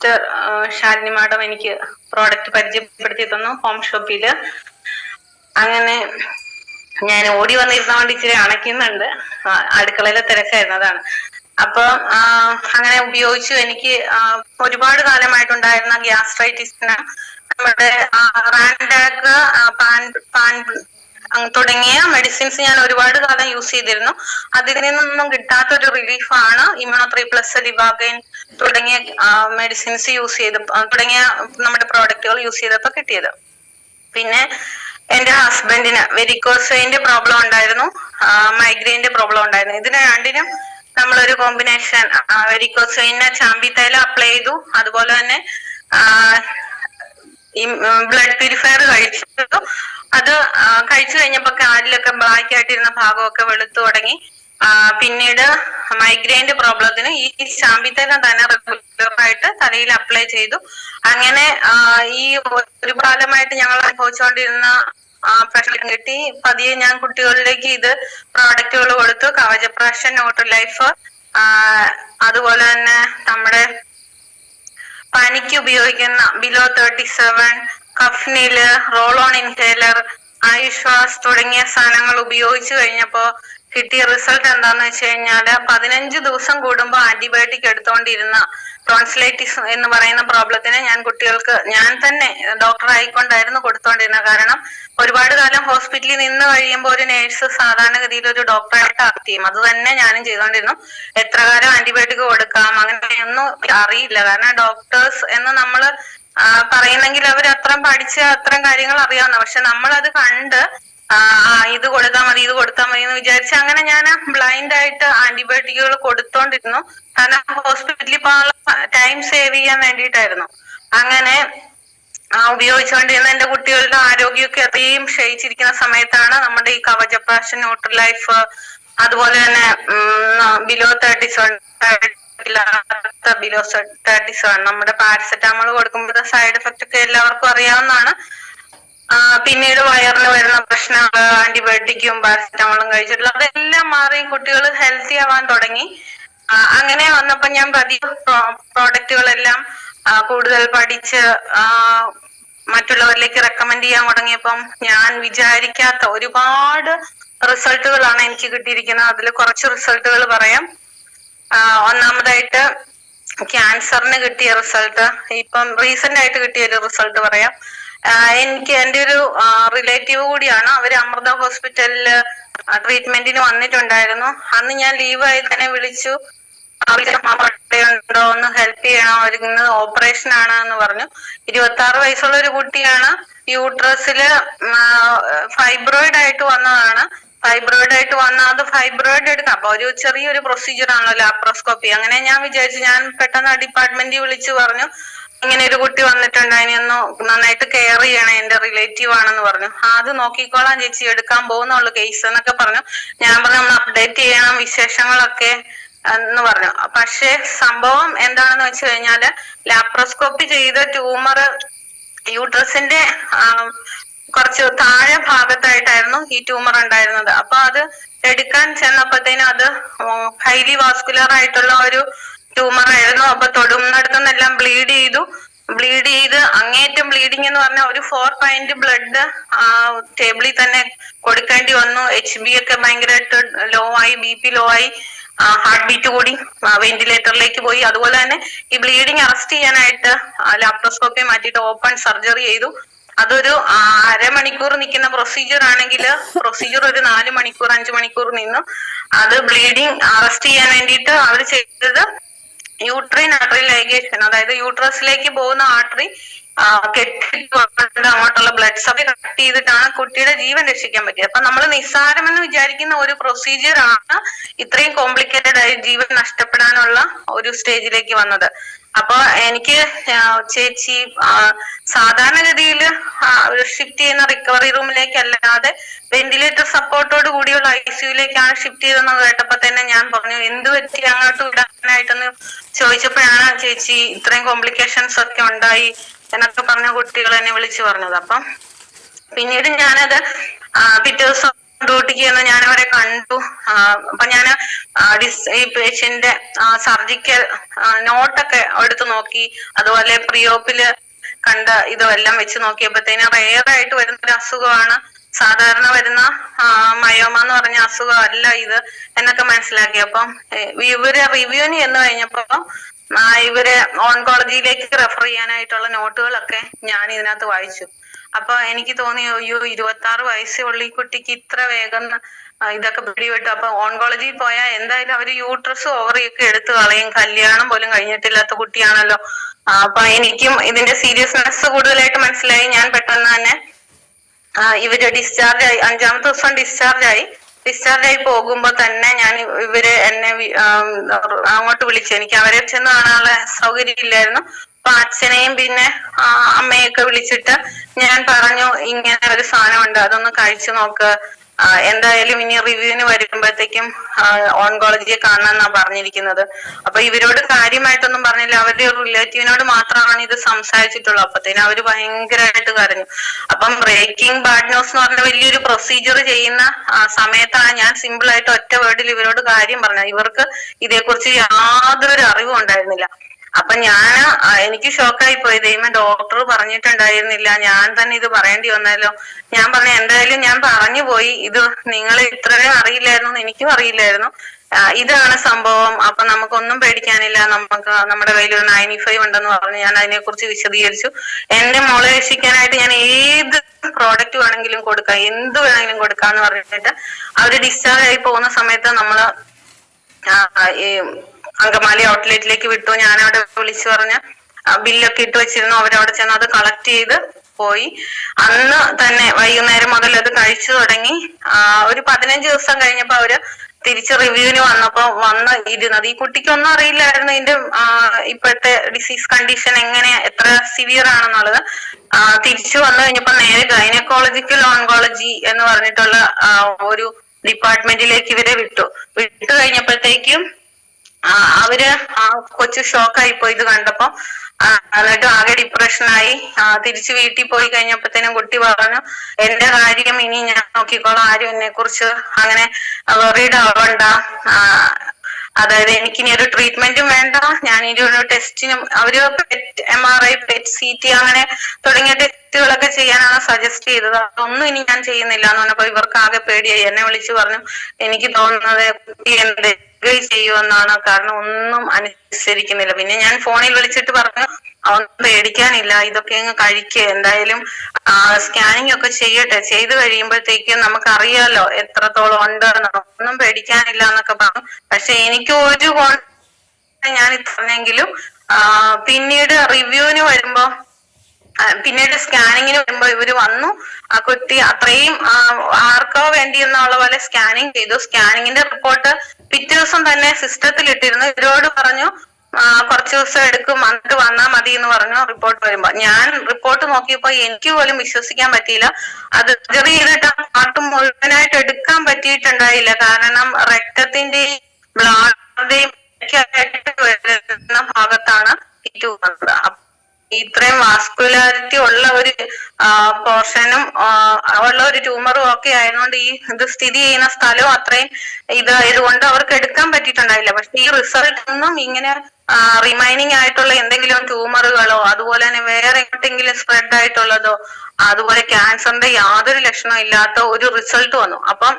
Sister Shalini madam എനിക്ക് product പരിചയപ്പെടുത്തി തന്നു ഹോം ഷോപ്പില്. അങ്ങനെ ഞാൻ ഓടി വന്നിരുന്നോണ്ട് ഇച്ചിരി അണയ്ക്കുന്നുണ്ട്, അടുക്കളയിലെ തിരക്കായിരുന്നു അതാണ്. അപ്പൊ അങ്ങനെ ഉപയോഗിച്ചു. എനിക്ക് ഒരുപാട് കാലമായിട്ടുണ്ടായിരുന്ന ഗ്യാസ്ട്രൈറ്റിസിന് നമ്മുടെ റാൻഡാക്ക്, തുടങ്ങിയ മെഡിസിൻസ് ഞാൻ ഒരുപാട് കാലം യൂസ് ചെയ്തിരുന്നു. അതിൽ നിന്നൊന്നും കിട്ടാത്തൊരു റിലീഫാണ് ഇമ്യൂണോ3+, ലിവാഗൈൻ തുടങ്ങിയ മെഡിസിൻസ് യൂസ് ചെയ്ത് തുടങ്ങിയ നമ്മുടെ പ്രോഡക്റ്റുകൾ യൂസ് ചെയ്തപ്പോ കിട്ടിയത്. പിന്നെ എന്റെ ഹസ്ബൻഡിന് വെരിക്കോസ് പ്രോബ്ലം ഉണ്ടായിരുന്നു, മൈഗ്രെയിന്റെ പ്രോബ്ലം ഉണ്ടായിരുന്നു. ഇതിന് രണ്ടിനും നമ്മളൊരു കോമ്പിനേഷൻ വെരിക്കോസ് ചാമ്പി തൈലം അപ്ലൈ ചെയ്തു. അതുപോലെ തന്നെ ബ്ലഡ് പ്യൂരിഫയർ കഴിച്ചു. അത് കഴിച്ചു കഴിഞ്ഞപ്പോ കാലിലൊക്കെ ബ്ലാക്ക് ആയിട്ടിരുന്ന ഭാഗമൊക്കെ വെളുത്തു തുടങ്ങി. പിന്നീട് മൈഗ്രെയിന്റെ പ്രോബ്ലത്തിന് ഈ ശാമ്പിത്തൈലം തന്നെ റെഗുലറായിട്ട് തലയിൽ അപ്ലൈ ചെയ്തു. അങ്ങനെ ഈ ഒരു കാലമായിട്ട് ഞങ്ങൾ അനുഭവിച്ചുകൊണ്ടിരുന്ന പ്രശ്നം കിട്ടി. പതിയെ ഞാൻ കുട്ടികളിലേക്ക് ഇത് പ്രോഡക്റ്റുകൾ കൊടുത്തു. കവചപ്രാഷൻ, ന്യൂട്രിലൈഫ്, അതുപോലെ തന്നെ നമ്മുടെ പനിക്ക് ഉപയോഗിക്കുന്ന ബിലോ 37, കഫ്നില്, റോൾ ഓൺ ഇൻഹേലർ, ആയുഷ്വാസ് തുടങ്ങിയ സാധനങ്ങൾ ഉപയോഗിച്ചു കഴിഞ്ഞപ്പോ കിട്ടിയ റിസൾട്ട് എന്താന്ന് വെച്ച് കഴിഞ്ഞാല് 15 ദിവസം കൂടുമ്പോ ആന്റിബയോട്ടിക് എടുത്തോണ്ടിരുന്ന ടോൺസിലൈറ്റിസ് എന്ന് പറയുന്ന പ്രോബ്ലത്തിന് ഞാൻ തന്നെ ഡോക്ടർ ആയിക്കൊണ്ടായിരുന്നു കൊടുത്തോണ്ടിരുന്നത്. കാരണം ഒരുപാട് കാലം ഹോസ്പിറ്റലിൽ നിന്ന് കഴിയുമ്പോൾ ഒരു നേഴ്സ് സാധാരണഗതിയിൽ ഒരു ഡോക്ടറായിട്ട് ആക്ട് ചെയ്യും. അത് തന്നെ ഞാനും ചെയ്തോണ്ടിരുന്നു. എത്ര കാലം ആന്റിബയോട്ടിക് കൊടുക്കാം അങ്ങനെയൊന്നും അറിയില്ല. കാരണം ഡോക്ടേഴ്സ് എന്ന് നമ്മള് പറയുന്നെങ്കിൽ അവർ അത്രയും പഠിച്ച അത്രയും കാര്യങ്ങൾ അറിയാവുന്ന, പക്ഷെ നമ്മളത് കണ്ട് ഇത് കൊടുത്താൽ മതി എന്ന് വിചാരിച്ച് അങ്ങനെ ഞാൻ ബ്ലൈൻഡ് ആയിട്ട് ആന്റിബയോട്ടിക്കുകൾ കൊടുത്തോണ്ടിരുന്നു. കാരണം ഹോസ്പിറ്റലിൽ പോകാനുള്ള ടൈം സേവ് ചെയ്യാൻ വേണ്ടിയിട്ടായിരുന്നു. അങ്ങനെ ഉപയോഗിച്ചുകൊണ്ടിരുന്ന എന്റെ കുട്ടികളുടെ ആരോഗ്യമൊക്കെ അത്രയും ക്ഷയിച്ചിരിക്കുന്ന സമയത്താണ് നമ്മുടെ ഈ കവചപ്രാഷൻ, ന്യൂട്രിലൈഫ്, അതുപോലെ തന്നെ ബിലോ 37 നമ്മുടെ പാരസെറ്റാമോൾ കൊടുക്കുമ്പോഴത്തെ സൈഡ് എഫക്റ്റ് ഒക്കെ എല്ലാവർക്കും അറിയാവുന്നതാണ്. പിന്നീട് വയറിന് വരുന്ന പ്രശ്നങ്ങൾ ആന്റിബയോട്ടിക്കും പാരസെറ്റാമോളും കഴിച്ചിട്ടുള്ള അതെല്ലാം മാറി കുട്ടികൾ ഹെൽത്തി ആവാൻ തുടങ്ങി. അങ്ങനെ വന്നപ്പോ ഞാൻ പ്രോഡക്റ്റുകളെല്ലാം കൂടുതൽ പഠിച്ച് മറ്റുള്ളവരിലേക്ക് റെക്കമെൻഡ് ചെയ്യാൻ തുടങ്ങിയപ്പം ഞാൻ വിചാരിക്കാത്ത ഒരുപാട് റിസൾട്ടുകളാണ് എനിക്ക് കിട്ടിയിരിക്കുന്നത്. അതിൽ കുറച്ച് റിസൾട്ടുകൾ പറയാം. ഒന്നാമതായിട്ട് ക്യാൻസറിന് കിട്ടിയ റിസൾട്ട്, ഇപ്പം റീസെന്റ് ആയിട്ട് കിട്ടിയ ഒരു റിസൾട്ട് പറയാം. എനിക്ക് എൻ്റെ ഒരു റിലേറ്റീവ് കൂടിയാണ്, അവര് അമൃത ഹോസ്പിറ്റലില് ട്രീറ്റ്മെന്റിന് വന്നിട്ടുണ്ടായിരുന്നു. അന്ന് ഞാൻ ലീവായി തന്നെ വിളിച്ചു, ഉണ്ടോ ഒന്ന് ഹെൽപ്പ് ചെയ്യണം, അവർക്ക് ഓപ്പറേഷൻ ആണ് എന്ന് പറഞ്ഞു. 26 വയസ്സുള്ള ഒരു കുട്ടിയാണ്. യൂട്രസില് ഫൈബ്രോയിഡ് ആയിട്ട് വന്നതാണ്. അത് ഫൈബ്രോയിഡ് എടുക്കാം. അപ്പൊ ഒരു ചെറിയൊരു പ്രൊസീജിയർ ആണല്ലോ ലാപ്രോസ്കോപ്പി. അങ്ങനെ ഞാൻ വിചാരിച്ചു, ഞാൻ പെട്ടെന്ന് ഡിപ്പാർട്ട്മെന്റിൽ വിളിച്ചു പറഞ്ഞു ഇങ്ങനെ ഒരു കുട്ടി വന്നിട്ടുണ്ട്, അതിനൊന്ന് നന്നായിട്ട് കെയർ ചെയ്യണേ, എന്റെ റിലേറ്റീവ് ആണെന്ന് പറഞ്ഞു. അത് നോക്കിക്കോളാം ചേച്ചി, എടുക്കാൻ പോകുന്നുള്ളു കേസ് എന്നൊക്കെ പറഞ്ഞു. ഞാൻ പറഞ്ഞു നമ്മൾ അപ്ഡേറ്റ് ചെയ്യണം വിശേഷങ്ങളൊക്കെ എന്ന് പറഞ്ഞു. പക്ഷെ സംഭവം എന്താണെന്ന് വെച്ച് കഴിഞ്ഞാല് ലാപ്രോസ്കോപ്പി ചെയ്ത ട്യൂമർ യൂട്രസിന്റെ കുറച്ച് താഴെ ഭാഗത്തായിട്ടായിരുന്നു ഈ ട്യൂമർ ഉണ്ടായിരുന്നത്. അപ്പൊ അത് എടുക്കാൻ ചെന്നപ്പോഴത്തേനും അത് ഹൈലി വാസ്കുലർ ആയിട്ടുള്ള ഒരു ട്യൂമർ ആയിരുന്നു. അപ്പൊ തൊടുന്നിടത്തുനിന്നെല്ലാം ബ്ലീഡ് ചെയ്ത് അങ്ങേറ്റം ബ്ലീഡിങ് എന്ന് പറഞ്ഞാൽ ഒരു 4 പൈന്റ് ബ്ലഡ് ടേബിളിൽ തന്നെ കൊടുക്കേണ്ടി വന്നു. HB ഒക്കെ ഭയങ്കരമായിട്ട് ലോ ആയി, BP ലോ ആയി, ഹാർട്ട് ബീറ്റ് കൂടി, വെന്റിലേറ്ററിലേക്ക് പോയി. അതുപോലെ തന്നെ ഈ ബ്ലീഡിങ് അറസ്റ്റ് ചെയ്യാനായിട്ട് ലാപ്രോസ്കോപ്പി മാറ്റിയിട്ട് ഓപ്പൺ സർജറി ചെയ്തു. അതൊരു 1/2 മണിക്കൂർ നിൽക്കുന്ന പ്രൊസീജിയർ ആണെങ്കിൽ പ്രൊസീജിയർ ഒരു 4 മണിക്കൂർ 5 മണിക്കൂർ നിന്നു. അത് ബ്ലീഡിങ് അറസ്റ്റ് ചെയ്യാൻ വേണ്ടിയിട്ട് അവർ ചെയ്തത് യൂട്രൈൻ ആർട്ടറി ലൈഗേഷൻ, അതായത് യൂട്രസിലേക്ക് പോകുന്ന ആർട്ടറി കെട്ടിക്കൊണ്ട് അങ്ങോട്ടുള്ള ബ്ലഡ് സപ്ലൈ കട്ട് ചെയ്തിട്ടാണ് കുട്ടിയുടെ ജീവൻ രക്ഷിക്കാൻ പറ്റിയത്. അപ്പൊ നമ്മൾ നിസ്സാരമെന്ന് വിചാരിക്കുന്ന ഒരു പ്രൊസീജിയർ ആണ് ഇത്രയും കോംപ്ലിക്കേറ്റഡ് ആയി ജീവൻ നഷ്ടപ്പെടാനുള്ള ഒരു സ്റ്റേജിലേക്ക് വന്നത്. അപ്പൊ എനിക്ക് ചേച്ചി സാധാരണഗതിയിൽ ഷിഫ്റ്റ് ചെയ്യുന്ന റിക്കവറി റൂമിലേക്ക് അല്ലാതെ വെന്റിലേറ്റർ സപ്പോർട്ടോട് കൂടിയുള്ള ICUലേക്കാണ് ഷിഫ്റ്റ് ചെയ്തെന്ന് കേട്ടപ്പോ തന്നെ ഞാൻ പറഞ്ഞു എന്ത് പറ്റി അങ്ങോട്ട് വിടാനായിട്ടെന്ന് ചോദിച്ചപ്പോഴാണ് ചേച്ചി ഇത്രയും കോംപ്ലിക്കേഷൻസ് ഒക്കെ ഉണ്ടായി എന്നൊക്കെ പറഞ്ഞ കുട്ടികൾ എന്നെ വിളിച്ചു പറഞ്ഞത്. അപ്പം പിന്നീട് ഞാനത് പിറ്റേ ദിവസം ഡ്യൂട്ടിക്ക് ചെന്ന് ഞാൻ അവരെ കണ്ടു. അപ്പൊ ഞാൻ ഈ പേഷ്യന്റെ സർജിക്കൽ നോട്ടൊക്കെ എടുത്ത് നോക്കി. അതുപോലെ പ്രിയോപ്പില് കണ്ട ഇതെല്ലാം വെച്ച് നോക്കിയപ്പോഴത്തേന് റെയറായിട്ട് വരുന്ന ഒരു അസുഖമാണ്, സാധാരണ വരുന്ന മയോമ എന്ന് പറഞ്ഞ അസുഖമല്ല ഇത് എന്നൊക്കെ മനസ്സിലാക്കി. അപ്പം ഇവര് റിവ്യൂവിന് ചെന്ന് കഴിഞ്ഞപ്പോ ഇവര് ഓൺകോളജിയിലേക്ക് റെഫർ ചെയ്യാനായിട്ടുള്ള നോട്ടുകളൊക്കെ ഞാൻ ഇതിനകത്ത് വായിച്ചു. അപ്പൊ എനിക്ക് തോന്നി, അയ്യോ 26 വയസ്സേ ഉള്ള ഈ കുട്ടിക്ക് ഇത്ര വേഗം ഇതൊക്കെ പിടിവിട്ടു. അപ്പൊ ഓൺകോളജിയിൽ പോയാൽ എന്തായാലും അവര് യൂട്രസും ഓവറിയൊക്കെ എടുത്തു കളയും, കല്യാണം പോലും കഴിഞ്ഞിട്ടില്ലാത്ത കുട്ടിയാണല്ലോ. അപ്പൊ എനിക്കും ഇതിന്റെ സീരിയസ്നെസ് കൂടുതലായിട്ട് മനസ്സിലായി. ഞാൻ പെട്ടെന്ന് തന്നെ ഇവര് ഡിസ്ചാർജ് ആയി, 5-ാമത്തെ ദിവസം ഡിസ്ചാർജ് ആയി പോകുമ്പോ തന്നെ ഞാൻ ഇവര് എന്നെ അങ്ങോട്ട് വിളിച്ചു. എനിക്ക് അവരെ ചെന്ന് കാണാനുള്ള സൗകര്യം ഇല്ലായിരുന്നു. അപ്പൊ അച്ഛനെയും പിന്നെ അമ്മയൊക്കെ വിളിച്ചിട്ട് ഞാൻ പറഞ്ഞു, ഇങ്ങനെ ഒരു സാധനമുണ്ട്, അതൊന്ന് കഴിച്ചു നോക്ക്, എന്തായാലും ഇനി റിവ്യൂവിന് വരുമ്പോഴത്തേക്കും ഓൺകോളജിയെ കാണാന്നാ പറഞ്ഞിരിക്കുന്നത്. അപ്പൊ ഇവരോട് കാര്യമായിട്ടൊന്നും പറഞ്ഞില്ല, അവരുടെ ഒരു റിലേറ്റീവിനോട് മാത്രമാണ് ഇത് സംസാരിച്ചിട്ടുള്ളൂ. അപ്പത്തേനും അവര് ഭയങ്കരമായിട്ട് കരഞ്ഞു. അപ്പം ബ്രേക്കിംഗ് ബാഡ് ന്യൂസ് എന്ന് പറഞ്ഞ വലിയൊരു പ്രൊസീജിയർ ചെയ്യുന്ന സമയത്താണ് ഞാൻ സിമ്പിൾ ആയിട്ട് ഒറ്റ വേർഡിൽ ഇവരോട് കാര്യം പറഞ്ഞത്. ഇവർക്ക് ഇതേക്കുറിച്ച് യാതൊരു അറിവും ഉണ്ടായിരുന്നില്ല. അപ്പൊ എനിക്ക് ഷോക്കായി പോയി. ദൈവമേ, ഡോക്ടർ പറഞ്ഞിട്ടുണ്ടായിരുന്നില്ല, ഞാൻ തന്നെ ഇത് പറയേണ്ടി വന്നല്ലോ. ഞാൻ പറഞ്ഞു, എന്തായാലും ഞാൻ പറഞ്ഞു പോയി, ഇത് നിങ്ങൾ ഇത്രയും അറിയില്ലായിരുന്നു, എനിക്കും അറിയില്ലായിരുന്നു, ഇതാണ് സംഭവം. അപ്പൊ നമുക്കൊന്നും പേടിക്കാനില്ല, നമ്മുടെ കയ്യിൽ ഒരു 95 ഉണ്ടെന്ന് പറഞ്ഞു. ഞാൻ അതിനെ കുറിച്ച് വിശദീകരിച്ചു. എന്റെ മോളെ രക്ഷിക്കാനായിട്ട് ഞാൻ ഏത് പ്രോഡക്റ്റ് വേണമെങ്കിലും കൊടുക്കാം, എന്ത് വേണമെങ്കിലും കൊടുക്കാന്ന് പറഞ്ഞിട്ട് അവര് ഡിസ്ചാർജ് ആയി പോകുന്ന സമയത്ത് നമ്മള് ഈ അങ്കമാലി ഔട്ട്ലെറ്റിലേക്ക് വിട്ടു. ഞാൻ അവിടെ വിളിച്ചു പറഞ്ഞ് ബില്ലൊക്കെ ഇട്ട് വെച്ചിരുന്നു. അവരവിടെ ചെന്ന് അത് കളക്ട് ചെയ്ത് പോയി. അന്ന് തന്നെ വൈകുന്നേരം മുതൽ അത് കഴിച്ചു തുടങ്ങി. ഒരു 15 ദിവസം കഴിഞ്ഞപ്പോ അവര് തിരിച്ച് റിവ്യൂവിന് വന്ന് ഇരുന്നത്. ഈ കുട്ടിക്കൊന്നും അറിയില്ലായിരുന്നു ഇതിന്റെ ഇപ്പോഴത്തെ ഡിസീസ് കണ്ടീഷൻ എത്ര സിവിയർ ആണെന്നുള്ളത്. തിരിച്ചു വന്നു കഴിഞ്ഞപ്പോ നേരെ ഗൈനക്കോളജിക്കൽ ഓൺകോളജി എന്ന് പറഞ്ഞിട്ടുള്ള ഒരു ഡിപ്പാർട്ട്മെന്റിലേക്ക് ഇവരെ വിട്ടു കഴിഞ്ഞപ്പോഴത്തേക്കും അവര് കൊച്ചു ഷോക്കായി പോയി ഇത് കണ്ടപ്പോ. എന്നിട്ട് ആകെ ഡിപ്രഷനായി. തിരിച്ചു വീട്ടിൽ പോയി കഴിഞ്ഞപ്പോഴത്തേനും കുട്ടി പറഞ്ഞു, എന്റെ കാര്യം ഇനി ഞാൻ നോക്കിക്കോളാം, ആരും എന്നെ കുറിച്ച് അങ്ങനെ വെറീഡ് ആവണ്ട, അതായത് എനിക്കിനി ഒരു ട്രീറ്റ്മെന്റും വേണ്ട, ഞാൻ ഇനി ഒരു ടെസ്റ്റിനും അവര് MRI പെറ്റ് CT അങ്ങനെ തുടങ്ങിയ ടെസ്റ്റുകളൊക്കെ ചെയ്യാനാണ് സജസ്റ്റ് ചെയ്തത്. അതൊന്നും ഇനി ഞാൻ ചെയ്യുന്നില്ല എന്ന് പറഞ്ഞപ്പോ ഇവർക്ക് ആകെ പേടിയായി. എന്നെ വിളിച്ചു പറഞ്ഞു, എനിക്ക് തോന്നുന്നത് കുട്ടി എന്ത് ചെയ്യുമെന്നാണ്, കാരണം ഒന്നും അനുസരിക്കുന്നില്ല. പിന്നെ ഞാൻ ഫോണിൽ വിളിച്ചിട്ട് പറഞ്ഞു, അവൻ പേടിക്കാനില്ല, ഇതൊക്കെ അങ്ങ് കഴിക്കുക, എന്തായാലും സ്കാനിങ് ഒക്കെ ചെയ്യട്ടെ, ചെയ്ത് കഴിയുമ്പോഴത്തേക്കും നമുക്കറിയാലോ എത്രത്തോളം ഉണ്ട്, ഒന്നും പേടിക്കാനില്ല എന്നൊക്കെ പറഞ്ഞു. പക്ഷെ എനിക്ക് ഒരു ഞാൻ പറഞ്ഞെങ്കിലും പിന്നീട് റിവ്യൂവിന് വരുമ്പോ, പിന്നീട് സ്കാനിങ്ങിന് വരുമ്പോ ഇവര് വന്നു. ആ കുട്ടി അത്രയും ആർക്കോ വേണ്ടി എന്നുള്ള പോലെ സ്കാനിങ് ചെയ്തു. സ്കാനിങ്ങിന്റെ റിപ്പോർട്ട് പിറ്റേ ദിവസം തന്നെ സിസ്റ്റത്തിൽ ഇട്ടിരുന്നു. ഇവരോട് പറഞ്ഞു കുറച്ചു ദിവസം എടുക്കും, എന്നിട്ട് വന്നാൽ മതി എന്ന് പറഞ്ഞു. റിപ്പോർട്ട് വരുമ്പോ ഞാൻ റിപ്പോർട്ട് നോക്കിയപ്പോ എനിക്ക് പോലും വിശ്വസിക്കാൻ പറ്റിയില്ല. അത് സർജറി ചെയ്തിട്ട് പാർട്ട് മുഴുവനായിട്ട് എടുക്കാൻ പറ്റിയിട്ടുണ്ടായില്ല. കാരണം രക്തത്തിന്റെയും ബ്ലഡിന്റെയും വരുന്ന ഭാഗത്താണ് ഏറ്റവും വന്നത്. ഇത്രയും വാസ്കുലാരിറ്റി ഉള്ള ഒരു പോർഷനും ഉള്ള ഒരു ട്യൂമറും ഒക്കെ ആയതുകൊണ്ട് ഇത് സ്ഥിതി ചെയ്യുന്ന സ്ഥലവും അത്രയും ഇതായതുകൊണ്ട് അവർക്ക് എടുക്കാൻ പറ്റിയിട്ടുണ്ടായില്ല. പക്ഷെ ഈ റിസൾട്ട് ഒന്നും ഇങ്ങനെ റിമൈനിങ് ആയിട്ടുള്ള എന്തെങ്കിലും ട്യൂമറുകളോ അതുപോലെ തന്നെ വേറെ എങ്ങോട്ടെങ്കിലും സ്പ്രെഡ് ആയിട്ടുള്ളതോ അതുപോലെ ക്യാൻസറിന്റെ യാതൊരു ലക്ഷണവും ഇല്ലാത്ത ഒരു റിസൾട്ട് വന്നു. അപ്പം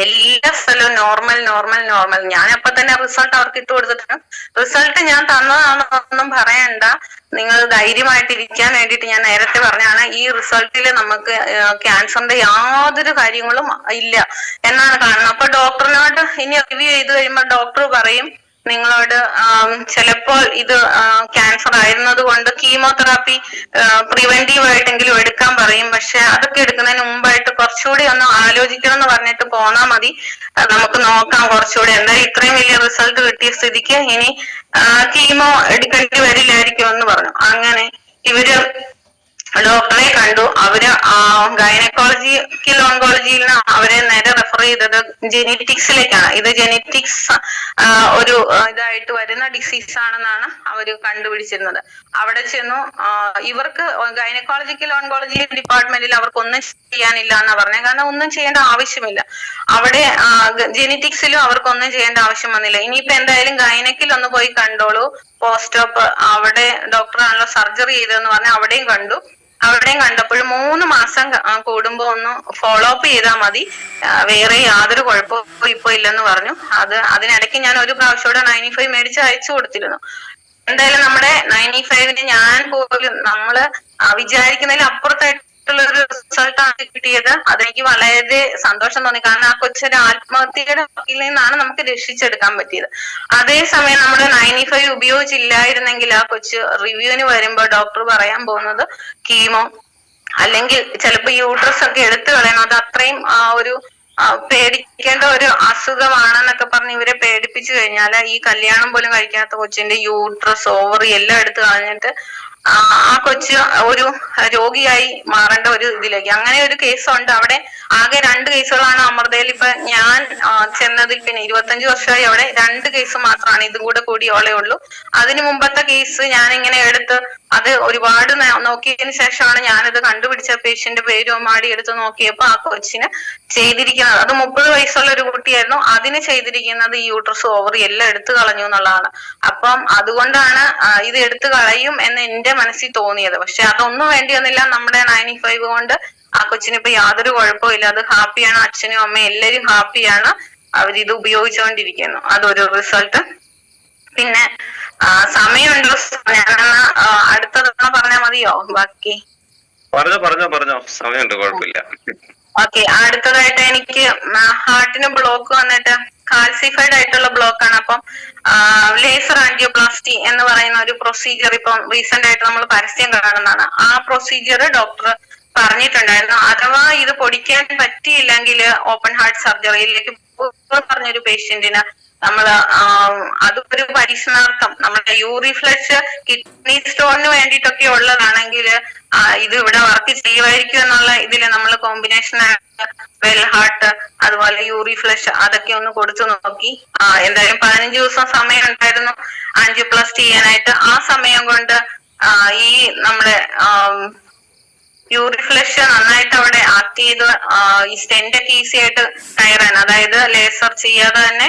എല്ലാ സ്ഥലവും നോർമൽ. ഞാൻ അപ്പൊ തന്നെ റിസൾട്ട് അവർക്ക് ഇട്ട് കൊടുത്തിട്ടാണ്. റിസൾട്ട് ഞാൻ തന്നതാണെന്നൊന്നും പറയണ്ട, നിങ്ങൾ ധൈര്യമായിട്ടിരിക്കാൻ വേണ്ടിയിട്ട് ഞാൻ നേരത്തെ പറഞ്ഞാണ്. ഈ റിസൾട്ടിൽ നമുക്ക് ക്യാൻസറിന്റെ യാതൊരു കാര്യങ്ങളും ഇല്ല എന്നാണ് കാണുന്നത്. അപ്പൊ ഡോക്ടറിനോട് ഇനി റിവ്യൂ ചെയ്ത് കഴിയുമ്പോൾ ഡോക്ടർ പറയും, നിങ്ങളോട് ചിലപ്പോൾ ഇത് ക്യാൻസർ ആയിരുന്നത് കൊണ്ട് കീമോതെറാപ്പി പ്രിവെന്റീവ് ആയിട്ടെങ്കിലും എടുക്കാൻ പറയും. പക്ഷെ അതൊക്കെ എടുക്കുന്നതിന് മുമ്പായിട്ട് കുറച്ചുകൂടി ഒന്ന് ആലോചിക്കണം എന്ന് പറഞ്ഞിട്ട് പോന്നാ മതി, നമുക്ക് നോക്കാം കുറച്ചുകൂടി, എന്തായാലും ഇത്രയും വലിയ റിസൾട്ട് കിട്ടിയ സ്ഥിതിക്ക് ഇനി കീമോ എടുക്കേണ്ടി വരില്ലായിരിക്കും എന്ന് പറഞ്ഞു. അങ്ങനെ ഇവര് ഡോക്ടറെ കണ്ടു. അവര് ഗൈനക്കോളജിക്കൽ ഓങ്കോളജിയിൽ നിന്ന് അവരെ നേരെ റെഫർ ചെയ്തത് ജെനറ്റിക്സിലേക്കാണ്. ഇത് ജെനറ്റിക്സ് ഒരു ഇതായിട്ട് വരുന്ന ഡിസീസ് ആണെന്നാണ് അവര് കണ്ടുപിടിച്ചിരുന്നത്. അവിടെ ചെന്നു. ഇവർക്ക് ഗൈനക്കോളജിക്കൽ ഓങ്കോളജി ഡിപ്പാർട്ട്മെന്റിൽ അവർക്ക് ഒന്നും ചെയ്യാനില്ല എന്നാ പറഞ്ഞത്. കാരണം ഒന്നും ചെയ്യേണ്ട ആവശ്യമില്ല. അവിടെ ജെനറ്റിക്സിലും അവർക്ക് ഒന്നും ചെയ്യേണ്ട ആവശ്യം വന്നില്ല. ഇനിയിപ്പോ എന്തായാലും ഗൈനക്കിൽ ഒന്ന് പോയി കണ്ടോളൂ, പോസ്റ്റ് ഓപ്പ് അവിടെ ഡോക്ടറാണല്ലോ സർജറി ചെയ്തതെന്ന് പറഞ്ഞ് അവിടെയും കണ്ടു. അവിടെയും കണ്ടപ്പോഴും 3 മാസം കൂടുമ്പോ ഒന്ന് ഫോളോ അപ്പ് ചെയ്താൽ മതി, വേറെ യാതൊരു കുഴപ്പവും ഇപ്പൊ ഇല്ലെന്ന് പറഞ്ഞു. അതിനിടയ്ക്ക് ഞാൻ ഒരു പ്രാവശ്യം 95 മേടിച്ച് അയച്ചു കൊടുത്തിരുന്നു. എന്തായാലും നമ്മുടെ 95 ഞാൻ പോലും നമ്മള് വിചാരിക്കുന്നതിൽ അപ്പുറത്തായിട്ടുള്ള ഒരു റിസൾട്ട് ആണ് കിട്ടിയത്. അതെനിക്ക് വളരെ സന്തോഷം തോന്നി. കാരണം ആ കൊച്ചൊരു ആത്മഹത്യയുടെ വക്കിൽ നിന്നാണ് നമുക്ക് രക്ഷിച്ചെടുക്കാൻ പറ്റിയത്. അതേസമയം നമ്മുടെ 95 ഉപയോഗിച്ചില്ലായിരുന്നെങ്കിൽ ആ കൊച്ച് റിവ്യൂവിന് വരുമ്പോ ഡോക്ടർ പറയാൻ പോകുന്നത് കീമോ അല്ലെങ്കിൽ ചിലപ്പോ യൂട്രസ് ഒക്കെ എടുത്തു കളയണം. അത് അത്രയും ഒരു പേടിക്കേണ്ട ഒരു അസുഖമാണെന്നൊക്കെ പറഞ്ഞ് ഇവരെ പേടിപ്പിച്ചു കഴിഞ്ഞാൽ ഈ കല്യാണം പോലും കഴിക്കാത്ത കൊച്ചിന്റെ യൂട്രസ്, ഓവറി എല്ലാം എടുത്തു കളഞ്ഞിട്ട് ആ കൊച്ച് ഒരു രോഗിയായി മാറേണ്ട ഒരു ഇതിലേക്ക്. അങ്ങനെ ഒരു കേസുണ്ട്. അവിടെ ആകെ 2 കേസുകളാണ് അമൃതയിൽ. ഇപ്പൊ ഞാൻ ചെന്നതിൽ പിന്നെ 25 വർഷമായി അവിടെ 2 കേസ് മാത്രമാണ് ഇതും കൂടെ കൂടിയോളേ ഉള്ളൂ. അതിനു മുമ്പത്തെ കേസ് ഞാൻ ഇങ്ങനെ എടുത്ത് അത് ഒരുപാട് നോക്കിയതിനു ശേഷമാണ് ഞാനിത് കണ്ടുപിടിച്ച. പേഷ്യന്റ് പേരും മാടി എടുത്ത് നോക്കിയപ്പോ ആ കൊച്ചിന് ചെയ്തിരിക്കുന്നത്, അത് 30 വയസ്സുള്ള ഒരു കുട്ടിയായിരുന്നു, അതിന് ചെയ്തിരിക്കുന്നത് ഈ യൂട്രസ്, ഓവറി എല്ലാം എടുത്തു കളഞ്ഞു എന്നുള്ളതാണ്. അപ്പം അതുകൊണ്ടാണ് ഇത് എടുത്തു കളയും എന്ന് എന്റെ മനസ്സിൽ തോന്നിയത്. പക്ഷെ അതൊന്നും വേണ്ടി വന്നില്ല. നമ്മുടെ 95 കൊണ്ട് ആ കൊച്ചിന് ഇപ്പൊ യാതൊരു കുഴപ്പമില്ല. അത് ഹാപ്പിയാണ്. അച്ഛനും അമ്മയും എല്ലാരും ഹാപ്പിയാണ്. അവരിത് ഉപയോഗിച്ചുകൊണ്ടിരിക്കുന്നു. അതൊരു റിസൾട്ട്. പിന്നെ സമയമുണ്ടോ? ഞാനെന്നാ അടുത്ത തവണ പറഞ്ഞാൽ മതിയോ? ബാക്കി പറഞ്ഞോ സമയമുണ്ട്, കുഴപ്പമില്ല. ഓക്കെ. അടുത്തതായിട്ട് എനിക്ക് ഹാർട്ടിന് ബ്ലോക്ക് വന്നിട്ട് കാൽസിഫൈഡ് ആയിട്ടുള്ള ബ്ലോക്ക് ആണ്. അപ്പം ലേസർ ആൻജിയോപ്ലാസ്റ്റി എന്ന് പറയുന്ന ഒരു പ്രൊസീജിയർ ഇപ്പം റീസെന്റ് ആയിട്ട് നമ്മൾ പരസ്യം കാണുന്നതാണ്. ആ പ്രൊസീജിയർ ഡോക്ടർ പറഞ്ഞിട്ടുണ്ടായിരുന്നു. അഥവാ ഇത് പൊടിക്കാൻ പറ്റിയില്ലെങ്കിൽ ഓപ്പൺ ഹാർട്ട് സർജറിയിലേക്ക് പറഞ്ഞൊരു പേഷ്യന്റിന് നമ്മള് അതൊരു പരീക്ഷണാർത്ഥം നമ്മുടെ യൂറി ഫ്ലഷ് കിഡ്നി സ്റ്റോണിന് വേണ്ടിയിട്ടൊക്കെ ഉള്ളതാണെങ്കിൽ ഇത് ഇവിടെ വർക്ക് ചെയ്യുമായിരിക്കും എന്നുള്ള ഇതില് നമ്മൾ കോമ്പിനേഷൻ വെൽ ഹാർട്ട് അതുപോലെ യൂറി ഫ്ലഷ് അതൊക്കെ ഒന്ന് കൊടുത്തു നോക്കി. എന്തായാലും 15 ദിവസം സമയം ഉണ്ടായിരുന്നു ആൻജിയോപ്ലാസ്റ്റി ചെയ്യാനായിട്ട്. ആ സമയം കൊണ്ട് ഈ നമ്മുടെ യൂറി ഫ്ലഷ് നന്നായിട്ട് അവിടെ ആക്ട് ചെയ്ത് ഈ സ്റ്റെന്റ് ഒക്കെ ഈസി ആയിട്ട് കയറാൻ, അതായത് ലേസർ ചെയ്യാതെ തന്നെ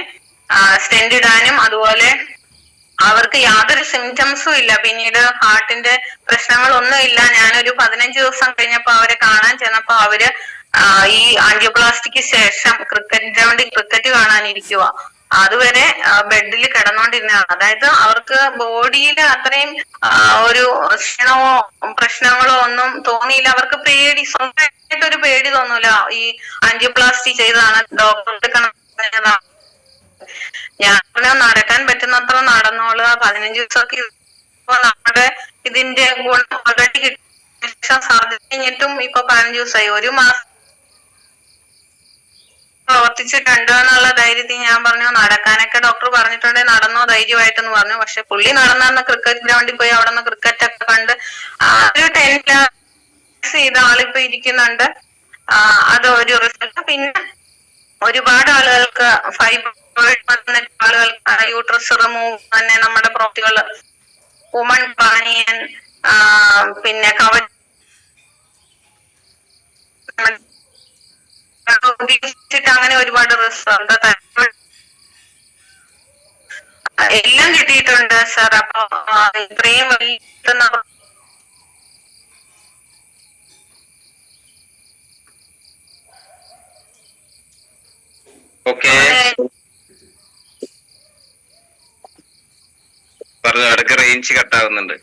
സ്റ്റെന്റ് ഇടാനും അതുപോലെ അവർക്ക് യാതൊരു സിംറ്റംസും ഇല്ല. പിന്നീട് ഹാർട്ടിന്റെ പ്രശ്നങ്ങളൊന്നും ഇല്ല. ഞാനൊരു 15 ദിവസം കഴിഞ്ഞപ്പോ അവരെ കാണാൻ ചെന്നപ്പോ അവര് ഈ ആൻജിയോപ്ലാസ്റ്റിക്ക് ശേഷം ക്രിക്കറ്റ് ഗ്രൗണ്ടിൽ ക്രിക്കറ്റ് കാണാനിരിക്കുക. അതുവരെ ബെഡിൽ കിടന്നുകൊണ്ടിരുന്നതാണ്. അതായത് അവർക്ക് ബോഡിയിൽ അത്രയും ഒരു ക്ഷീണമോ പ്രശ്നങ്ങളോ ഒന്നും തോന്നിയില്ല. അവർക്ക് പേടി, സ്വന്തമായിട്ടൊരു പേടി തോന്നൂല. ഈ ആൻജിയോപ്ലാസ്റ്റി ചെയ്തതാണ്, ഡോക്ടറുടെ കണക്കാണ്. ഞാൻ നടക്കാൻ പറ്റുന്നത്ര നടന്നോളൂ. 15 ദിവസമൊക്കെ നമ്മുടെ ഇതിന്റെ ഗുണം ഓൾറെഡി കിട്ടിയ സർജറി കഴിഞ്ഞിട്ടും ഇപ്പൊ 15 ദിവസമായി. 1 മാസം പ്രവർത്തിച്ചിട്ടുണ്ട് എന്നുള്ള ധൈര്യത്തിൽ ഞാൻ പറഞ്ഞു നടക്കാനൊക്കെ ഡോക്ടർ പറഞ്ഞിട്ടുണ്ട്, നടന്നോ ധൈര്യമായിട്ടെന്ന് പറഞ്ഞു. പക്ഷെ പുള്ളി നടന്ന ക്രിക്കറ്റ് ഗ്രൗണ്ടിൽ പോയി അവിടെ നിന്ന് ക്രിക്കറ്റ് ഒക്കെ കണ്ട് ഒരു 10 ലാക്സ് ചെയ്ത ആളിപ്പോ ഇരിക്കുന്നുണ്ട്. അത് ഒരു റിസൾട്ട്. പിന്നെ ഒരുപാട് ആളുകൾക്ക് ഫൈബ്രോയിഡ് വന്നിട്ട് ആളുകൾക്ക് യൂട്രസ് റിമൂവ് തന്നെ നമ്മുടെ പ്രോട്ടീനുകൾ വുമൺ പാനിയൻ പിന്നെ അങ്ങനെ ഒരുപാട് റിസൾട്ട് എല്ലാം കിട്ടിയിട്ടുണ്ട് സാർ. അപ്പൊ ഇത്രയും വലിയ പറഞ്ഞോ, ഇടയ്ക്ക് റേഞ്ച് കട്ടാകുന്നുണ്ട്.